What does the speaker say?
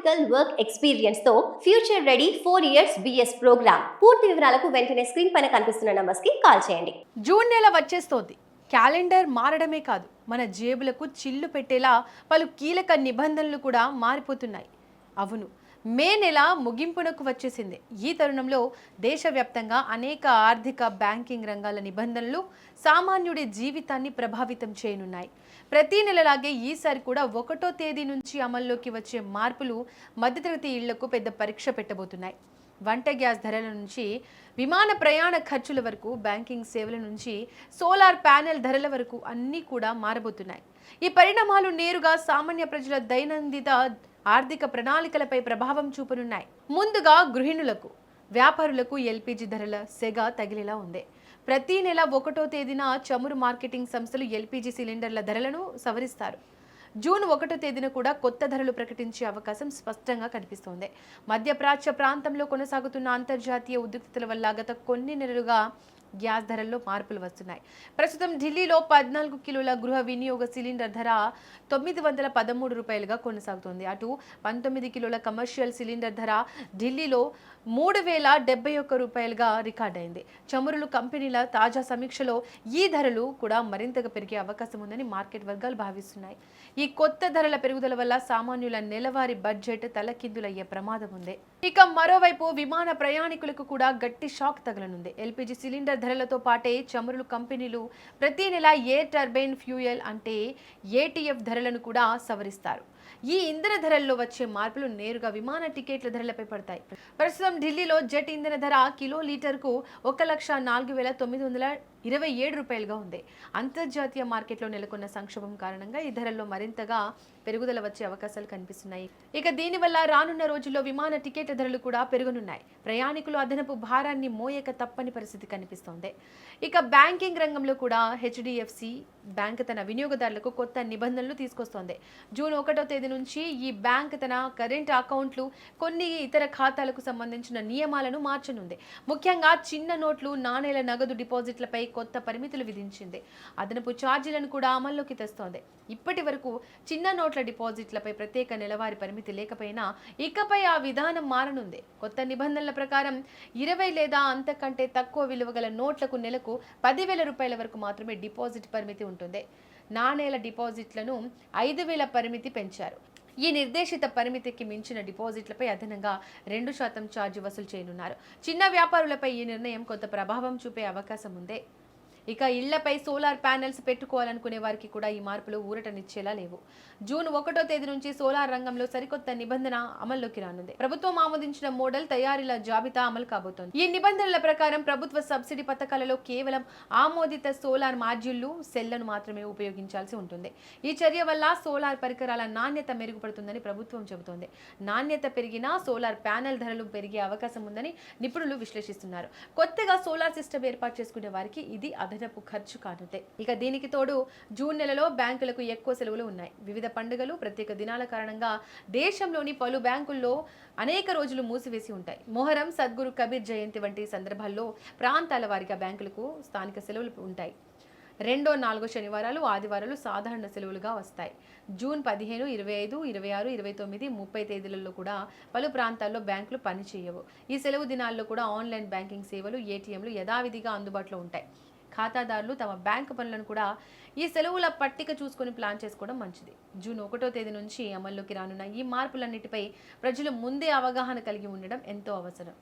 Practical work experience తో future ready 4 years BS program. పూర్తి వివరాలకు వెంటనే స్క్రీన్ పైన కనిపిస్తున్న నంబర్స్ కి కాల్ చేయండి. జూన్ నెల వచ్చేస్తోంది. క్యాలెండర్ మారడమే కాదు, మన జేబులకు చిల్లు పెట్టేలా పలు కీలక నిబంధనలు కూడా మారిపోతున్నాయి. అవును, మే నెల ముగింపునకు వచ్చేసింది. ఈ తరుణంలో దేశవ్యాప్తంగా అనేక ఆర్థిక బ్యాంకింగ్ రంగాల నిబంధనలు సామాన్యుడి జీవితాన్ని ప్రభావితం చేయనున్నాయి. ప్రతి నెలలాగే ఈసారి కూడా 1వ తేదీ నుంచి అమల్లోకి వచ్చే మార్పులు మధ్యతరగతి ఇళ్లకు పెద్ద పరీక్ష పెట్టబోతున్నాయి. వంట గ్యాస్ ధరల నుంచి విమాన ప్రయాణ ఖర్చుల వరకు, బ్యాంకింగ్ సేవల నుంచి సోలార్ ప్యానెల్ ధరల వరకు అన్నీ కూడా మారబోతున్నాయి. ఈ పరిణామాలు నేరుగా సామాన్య ప్రజల దైనందిన ఆర్థిక ప్రణాళికలపై ప్రభావం చూపనున్నాయి. ముందుగా గృహిణులకు, వ్యాపారులకు ఎల్పీజీ ధరల సెగ తగిలేలా ఉంది. ప్రతి నెల 1వ తేదీన చమురు మార్కెటింగ్ సంస్థలు ఎల్పీజీ సిలిండర్ల ధరలను సవరిస్తారు. జూన్ 1వ తేదీన కూడా కొత్త ధరలు ప్రకటించే అవకాశం స్పష్టంగా కనిపిస్తోంది. మధ్యప్రాచ్య ప్రాంతంలో కొనసాగుతున్న అంతర్జాతీయ ఉద్రిక్తతల వల్ల గత కొన్ని నెలలుగా గ్యాస్ ధరల్లో మార్పులు వస్తున్నాయి. ప్రస్తుతం ఢిల్లీలో 14 కిలోల గృహ వినియోగ సిలిండర్ ధర 913 రూపాయలుగా కొనసాగుతోంది. అటు 19 కిలోల కమర్షియల్ సిలిండర్ ధర ఢిల్లీలో 3071 రూపాయలుగా రికార్డైంది. చమురులు కంపెనీల తాజా సమీక్షలో ఈ ధరలు కూడా మరింతగా పెరిగే అవకాశం ఉందని మార్కెట్ వర్గాలు భావిస్తున్నాయి. ఈ కొత్త ధరల పెరుగుదల వల్ల సామాన్యుల నెలవారీ బడ్జెట్ తలకిందులయ్యే ప్రమాదం ఉంది. ఇక మరోవైపు విమాన ప్రయాణికులకు కూడా గట్టి షాక్ తగలనుంది. ఎల్పీజీ సిలిండర్ ధరలతో పాటే చమురులు కంపెనీలు ప్రతి నెల ఎయిర్ టర్బైన్ ఫ్యూయల్ అంటే ఏటీఎఫ్ ధరలను కూడా సవరిస్తారు. ఈ ఇంధన ధరల్లో వచ్చే మార్పులు నేరుగా విమాన టికెట్ల ధరలపై పడతాయి. ప్రస్తుతం ఢిల్లీలో జెట్ ఇంధన ధర కిలో లీటర్కు 1,04,927 రూపాయలుగా ఉంది. అంతర్జాతీయ మార్కెట్లో నెలకొన్న సంక్షోభం కారణంగా ఈ ధరల్లో మరింతగా పెరుగుదల వచ్చే అవకాశాలు కనిపిస్తున్నాయి. ఇక దీనివల్ల రానున్న రోజుల్లో విమాన టికెట్ల ధరలు కూడా పెరగనున్నాయి. ప్రయాణికులు అదనపు భారాన్ని మోయక తప్పని పరిస్థితి కనిపిస్తోంది. ఇక బ్యాంకింగ్ రంగంలో కూడా హెచ్డిఎఫ్సి బ్యాంక్ తన వినియోగదారులకు కొత్త నిబంధనలు తీసుకొస్తోంది. జూన్ 1వ తేదీ నుంచి ఈ బ్యాంక్ తన కరెంట్ అకౌంట్లు, కొన్ని ఇతర ఖాతాలకు సంబంధించిన నియమాలను మార్చనుంది. ముఖ్యంగా చిన్న నోట్లు, నాణేల నగదు డిపాజిట్లపై కొత్త పరిమితులు విధించింది. అదనపు ఛార్జీలను కూడా అమల్లోకి తెస్తోంది. ఇప్పటి వరకు చిన్న నోట్ల డిపాజిట్లపై ప్రత్యేక నెలవారీ పరిమితి లేకపోయినా ఇకపై ఆ విధానం మారనుంది. కొత్త నిబంధనల ప్రకారం 20 లేదా అంతకంటే తక్కువ విలువ గల నోట్లకు నెలకు 10,000 రూపాయల వరకు మాత్రమే డిపాజిట్ పరిమితి ఉంటుంది. నాణేల డిపాజిట్లను 5,000 పరిమితి పెంచారు. ఈ నిర్దేశిత పరిమితికి మించిన డిపాజిట్లపై అదనంగా 2% ఛార్జీ వసూలు చేయనున్నారు. చిన్న వ్యాపారులపై ఈ నిర్ణయం కొంత ప్రభావం చూపే అవకాశం ఉంది. ఇక ఇళ్లపై సోలార్ ప్యానెల్స్ పెట్టుకోవాలనుకునే వారికి కూడా ఈ మార్పులు ఊరటనిచ్చేలా లేవు. జూన్ 1వ తేదీ నుంచి సోలార్ రంగంలో సరికొత్త నిబంధన అమల్లోకి రానుంది. ప్రభుత్వం ఆమోదించిన మోడల్ తయారీల జాబితా అమలు కాబోతోంది. ఈ నిబంధనల ప్రకారం ప్రభుత్వ సబ్సిడీ పథకాలలో కేవలం ఆమోదిత సోలార్ మాడ్యూళ్లు, సెల్లను మాత్రమే ఉపయోగించాల్సి ఉంటుంది. ఈ చర్య వల్ల సోలార్ పరికరాల నాణ్యత మెరుగుపడుతుందని ప్రభుత్వం చెబుతోంది. నాణ్యత పెరిగినా సోలార్ ప్యానెల్ ధరలు పెరిగే అవకాశం ఉందని నిపుణులు విశ్లేషిస్తున్నారు. కొత్తగా సోలార్ సిస్టమ్ ఏర్పాటు చేసుకునే వారికి ఇది అదనపు ఖర్చు కానుంది. ఇక దీనికి తోడు జూన్ నెలలో బ్యాంకులకు ఎక్కువ సెలవులు ఉన్నాయి. వివిధ పండుగలు, ప్రత్యేక దినాల కారణంగా దేశంలోని పలు బ్యాంకుల్లో అనేక రోజులు మూసివేసి ఉంటాయి. మొహరం, సద్గురు కబీర్ జయంతి వంటి సందర్భాల్లో ప్రాంతాల వారీగా బ్యాంకులకు స్థానిక సెలవులు ఉంటాయి. 2, 4 శనివారాలు, ఆదివారాలు సాధారణ సెలవులుగా వస్తాయి. జూన్ 15, 25, 26, 29, 30 తేదీలలో కూడా పలు ప్రాంతాల్లో బ్యాంకులు పనిచేయవు. ఈ సెలవు దినాల్లో కూడా ఆన్లైన్ బ్యాంకింగ్ సేవలు, ఏటీఎంలు యథావిధిగా అందుబాటులో ఉంటాయి. ఖాతాదారులు తమ బ్యాంకు పనులను కూడా ఈ సెలవుల పట్టిక చూసుకొని ప్లాన్ చేసుకోవడం మంచిది. జూన్ 1వ తేదీ నుంచి అమల్లోకి రానున్న ఈ మార్పులన్నిటిపై ప్రజలు ముందే అవగాహన కలిగి ఉండడం ఎంతో అవసరం.